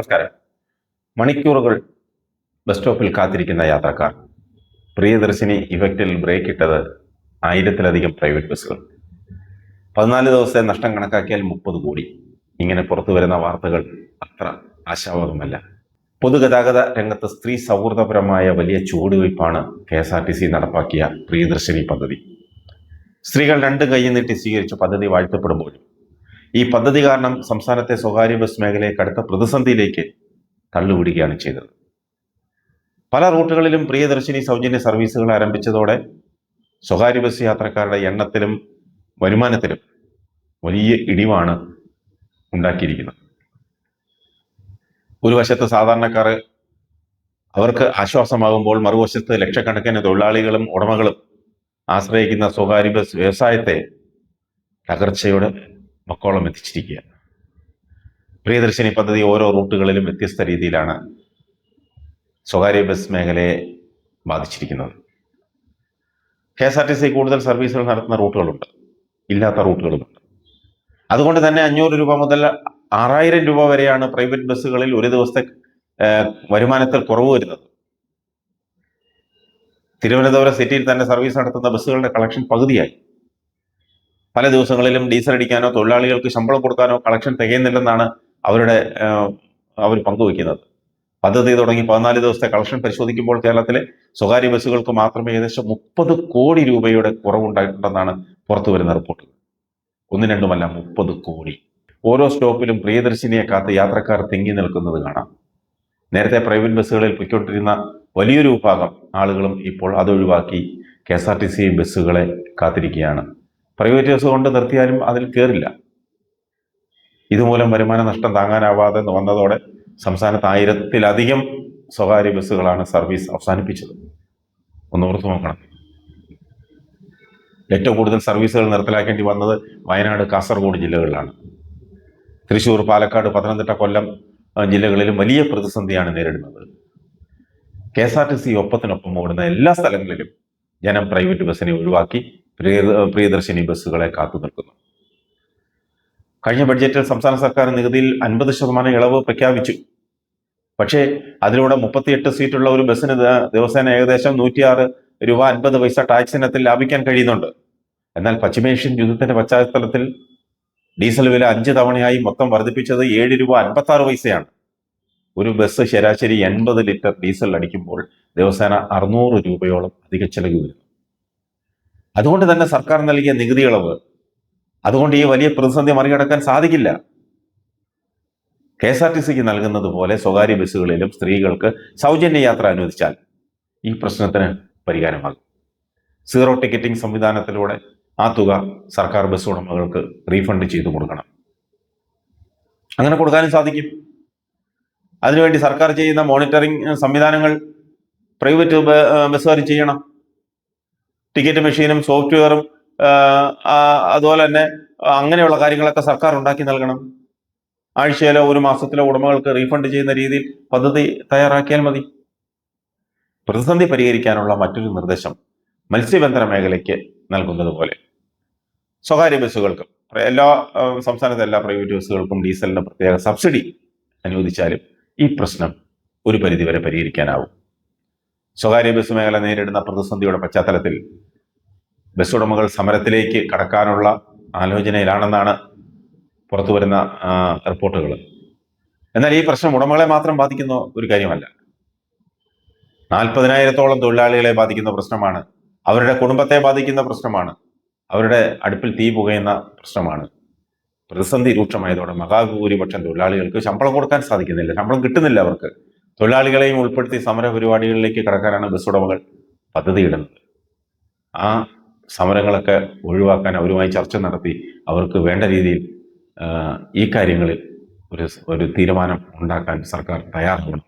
നമസ്കാരം. മണിക്കൂറുകൾ ബസ് സ്റ്റോപ്പിൽ കാത്തിരിക്കുന്ന യാത്രക്കാർ. പ്രിയദർശിനി ഇഫക്റ്റിൽ ബ്രേക്ക് ഇട്ടത് 1000-ലധികം പ്രൈവറ്റ് ബസ്സുകൾ. 14 ദിവസത്തെ നഷ്ടം കണക്കാക്കിയാൽ 30 കോടി. ഇങ്ങനെ പുറത്തു വരുന്ന വാർത്തകൾ അത്ര ആശാവഹമല്ല. പൊതുഗതാഗത രംഗത്ത് സ്ത്രീ സൗഹൃദപരമായ വലിയ ചുവടുവയ്പ്പാണ് KSRTC നടപ്പാക്കിയ പ്രിയദർശിനി പദ്ധതി. സ്ത്രീകൾ 2 കൈ നീട്ടി സ്വീകരിച്ച പദ്ധതി വാഴ്ത്തപ്പെടുമ്പോഴും ഈ പദ്ധതി കാരണം സംസ്ഥാനത്തെ സ്വകാര്യ ബസ് മേഖലയെ കടുത്ത പ്രതിസന്ധിയിലേക്ക് തള്ളുവിടുകയാണ് ചെയ്തത്. പല റൂട്ടുകളിലും പ്രിയദർശിനി സൗജന്യ സർവീസുകൾ ആരംഭിച്ചതോടെ സ്വകാര്യ ബസ് യാത്രക്കാരുടെ എണ്ണത്തിലും വരുമാനത്തിലും വലിയ ഇടിവാണ് ഉണ്ടാക്കിയിരിക്കുന്നത്. ഒരു വശത്ത് സാധാരണക്കാർ അവർക്ക് ആശ്വാസമാകുമ്പോൾ മറുവശത്ത് ലക്ഷക്കണക്കിന് തൊഴിലാളികളും ഉടമകളും ആശ്രയിക്കുന്ന സ്വകാര്യ ബസ് വ്യവസായത്തെ തകർച്ചയുടെ മക്കോളം എത്തിച്ചിരിക്കുക. പ്രിയദർശിനി പദ്ധതി ഓരോ റൂട്ടുകളിലും വ്യത്യസ്ത രീതിയിലാണ് സ്വകാര്യ ബസ് മേഖലയെ ബാധിച്ചിരിക്കുന്നത്. KSRTC കൂടുതൽ സർവീസുകൾ നടത്തുന്ന റൂട്ടുകളുണ്ട്, ഇല്ലാത്ത റൂട്ടുകളുമുണ്ട്. അതുകൊണ്ട് തന്നെ 500 രൂപ മുതൽ 6000 രൂപ വരെയാണ് പ്രൈവറ്റ് ബസ്സുകളിൽ ഒരു ദിവസത്തെ വരുമാനത്തിൽ കുറവ് വരുന്നത്. തിരുവനന്തപുരം സിറ്റിയിൽ തന്നെ സർവീസ് നടത്തുന്ന ബസ്സുകളുടെ കളക്ഷൻ പകുതിയായി. പല ദിവസങ്ങളിലും ഡീസൽ അടിക്കാനോ തൊഴിലാളികൾക്ക് ശമ്പളം കൊടുക്കാനോ കളക്ഷൻ തികയുന്നില്ലെന്നാണ് അവർ പങ്കുവയ്ക്കുന്നത്. പദ്ധതി തുടങ്ങി 14 ദിവസത്തെ കളക്ഷൻ പരിശോധിക്കുമ്പോൾ കേരളത്തിലെ സ്വകാര്യ ബസ്സുകൾക്ക് മാത്രമേ ഏകദേശം 30 കോടി രൂപയുടെ കുറവുണ്ടായിട്ടുണ്ടെന്നാണ് പുറത്തുവരുന്ന റിപ്പോർട്ടുകൾ. ഒന്നും രണ്ടുമല്ല, 30 കോടി. ഓരോ സ്റ്റോപ്പിലും പ്രിയദർശിനിയെ കാത്ത് യാത്രക്കാർ തിങ്ങി നിൽക്കുന്നത് കാണാം. നേരത്തെ പ്രൈവറ്റ് ബസ്സുകളിൽ പൊയ്ക്കൊണ്ടിരുന്ന വലിയൊരു വിഭാഗം ആളുകളും ഇപ്പോൾ അതൊഴിവാക്കി KSRTC ബസ്സുകളെ കാത്തിരിക്കുകയാണ്. പ്രൈവറ്റ് ബസ് കൊണ്ട് നിർത്തിയാലും അതിൽ കയറില്ല. ഇതുമൂലം വരുമാന നഷ്ടം താങ്ങാനാവാതെ വന്നതോടെ സംസ്ഥാനത്ത് 1000-ലധികം സ്വകാര്യ ബസ്സുകളാണ് സർവീസ് അവസാനിപ്പിച്ചത്. ഒന്ന് ഓർത്തു നോക്കണം. ഏറ്റവും കൂടുതൽ സർവീസുകൾ നിർത്തലാക്കേണ്ടി വന്നത് വയനാട്, കാസർഗോഡ് ജില്ലകളിലാണ്. തൃശ്ശൂർ, പാലക്കാട്, പത്തനംതിട്ട, കൊല്ലം ജില്ലകളിലും വലിയ പ്രതിസന്ധിയാണ് നേരിടുന്നത്. KSRTC ഒപ്പത്തിനൊപ്പം ഓടുന്ന എല്ലാ സ്ഥലങ്ങളിലും ജനം പ്രൈവറ്റ് ബസ്സിനെ ഒഴിവാക്കി പ്രിയദർശിനി ബസ്സുകളെ കാത്തു നിൽക്കുന്നു. കഴിഞ്ഞ ബഡ്ജറ്റിൽ സംസ്ഥാന സർക്കാർ നികുതിയിൽ 50% ഇളവ് പ്രഖ്യാപിച്ചു. പക്ഷേ അതിലൂടെ 38 സീറ്റുള്ള ഒരു ബസ്സിന് ദിവസേന ഏകദേശം 106 രൂപ 50 പൈസ ടാക്സ് ഇനത്തിൽ ലാഭിക്കാൻ കഴിയുന്നുണ്ട്. എന്നാൽ പശ്ചിമേഷ്യൻ യുദ്ധത്തിന്റെ പശ്ചാത്തലത്തിൽ ഡീസൽ വില 5 തവണയായി മൊത്തം വർദ്ധിപ്പിച്ചത് 7 രൂപ 56 പൈസയാണ്. ഒരു ബസ് ശരാശരി 80 ലിറ്റർ ഡീസൽ അടിക്കുമ്പോൾ ദിവസേന 600 രൂപയോളം അധിക ചെലവ് വരുന്നു. അതുകൊണ്ട് തന്നെ സർക്കാർ നൽകിയ നികുതി ഇളവ് അതുകൊണ്ട് ഈ വലിയ പ്രതിസന്ധി മറികടക്കാൻ സാധിക്കില്ല. KSRTCക്ക് നൽകുന്നത് പോലെ സ്വകാര്യ ബസ്സുകളിലും സ്ത്രീകൾക്ക് സൗജന്യ യാത്ര അനുവദിച്ചാൽ ഈ പ്രശ്നത്തിന് പരിഹാരമാകും. സീറോ ടിക്കറ്റിംഗ് സംവിധാനത്തിലൂടെ ആ തുക സർക്കാർ ബസ് ഉടമകൾക്ക് റീഫണ്ട് ചെയ്തു കൊടുക്കണം. അങ്ങനെ കൊടുക്കാനും സാധിക്കും. അതിനുവേണ്ടി സർക്കാർ ചെയ്യുന്ന മോണിറ്ററിംഗ് സംവിധാനങ്ങൾ പ്രൈവറ്റ് ബസ്സുകാർ ചെയ്യണം. ടിക്കറ്റ് മെഷീനും സോഫ്റ്റ്വെയറും അതുപോലെ തന്നെ അങ്ങനെയുള്ള കാര്യങ്ങളൊക്കെ സർക്കാർ ഉണ്ടാക്കി നൽകണം. ആഴ്ചയിലോ ഒരു മാസത്തിലോ ഉടമകൾക്ക് റീഫണ്ട് ചെയ്യുന്ന രീതിയിൽ പദ്ധതി തയ്യാറാക്കിയാൽ മതി. പ്രതിസന്ധി പരിഹരിക്കാനുള്ള മറ്റൊരു നിർദ്ദേശം മത്സ്യബന്ധന മേഖലയ്ക്ക് നൽകുന്നത് പോലെ സ്വകാര്യ ബസ്സുകൾക്കും സംസ്ഥാനത്തെ എല്ലാ പ്രൈവറ്റ് ബസ്സുകൾക്കും ഡീസലിന് പ്രത്യേക സബ്സിഡി അനുവദിച്ചാലും ഈ പ്രശ്നം ഒരു പരിധിവരെ പരിഹരിക്കാനാവും. സ്വകാര്യ ബസ് മേഖല നേരിടുന്ന പ്രതിസന്ധിയുടെ പശ്ചാത്തലത്തിൽ ബസ് ഉടമകൾ സമരത്തിലേക്ക് കടക്കാനുള്ള ആലോചനയിലാണെന്നാണ് പുറത്തുവരുന്ന റിപ്പോർട്ടുകൾ. എന്നാൽ ഈ പ്രശ്നം ഉടമകളെ മാത്രം ബാധിക്കുന്ന ഒരു കാര്യമല്ല. 40,000-ഓളം തൊഴിലാളികളെ ബാധിക്കുന്ന പ്രശ്നമാണ്. അവരുടെ കുടുംബത്തെ ബാധിക്കുന്ന പ്രശ്നമാണ്. അവരുടെ അടുപ്പിൽ തീ പുകയുന്ന പ്രശ്നമാണ്. പ്രതിസന്ധി രൂക്ഷമായതോടെ മഹാഭൂരിപക്ഷം തൊഴിലാളികൾക്ക് ശമ്പളം കൊടുക്കാൻ സാധിക്കുന്നില്ല, ശമ്പളം കിട്ടുന്നില്ല. അവർക്ക് തൊഴിലാളികളെയും ഉൾപ്പെടുത്തി സമര പരിപാടികളിലേക്ക് കടക്കാനാണ് ബസ് ഉടമകൾ പദ്ധതിയിടുന്നത്. ആ സമരങ്ങളൊക്കെ ഒഴിവാക്കാൻ അവരുമായി ചർച്ച നടത്തി അവർക്ക് വേണ്ട രീതിയിൽ ഈ കാര്യങ്ങളിൽ ഒരു തീരുമാനം ഉണ്ടാക്കാൻ സർക്കാർ തയ്യാറാകണം.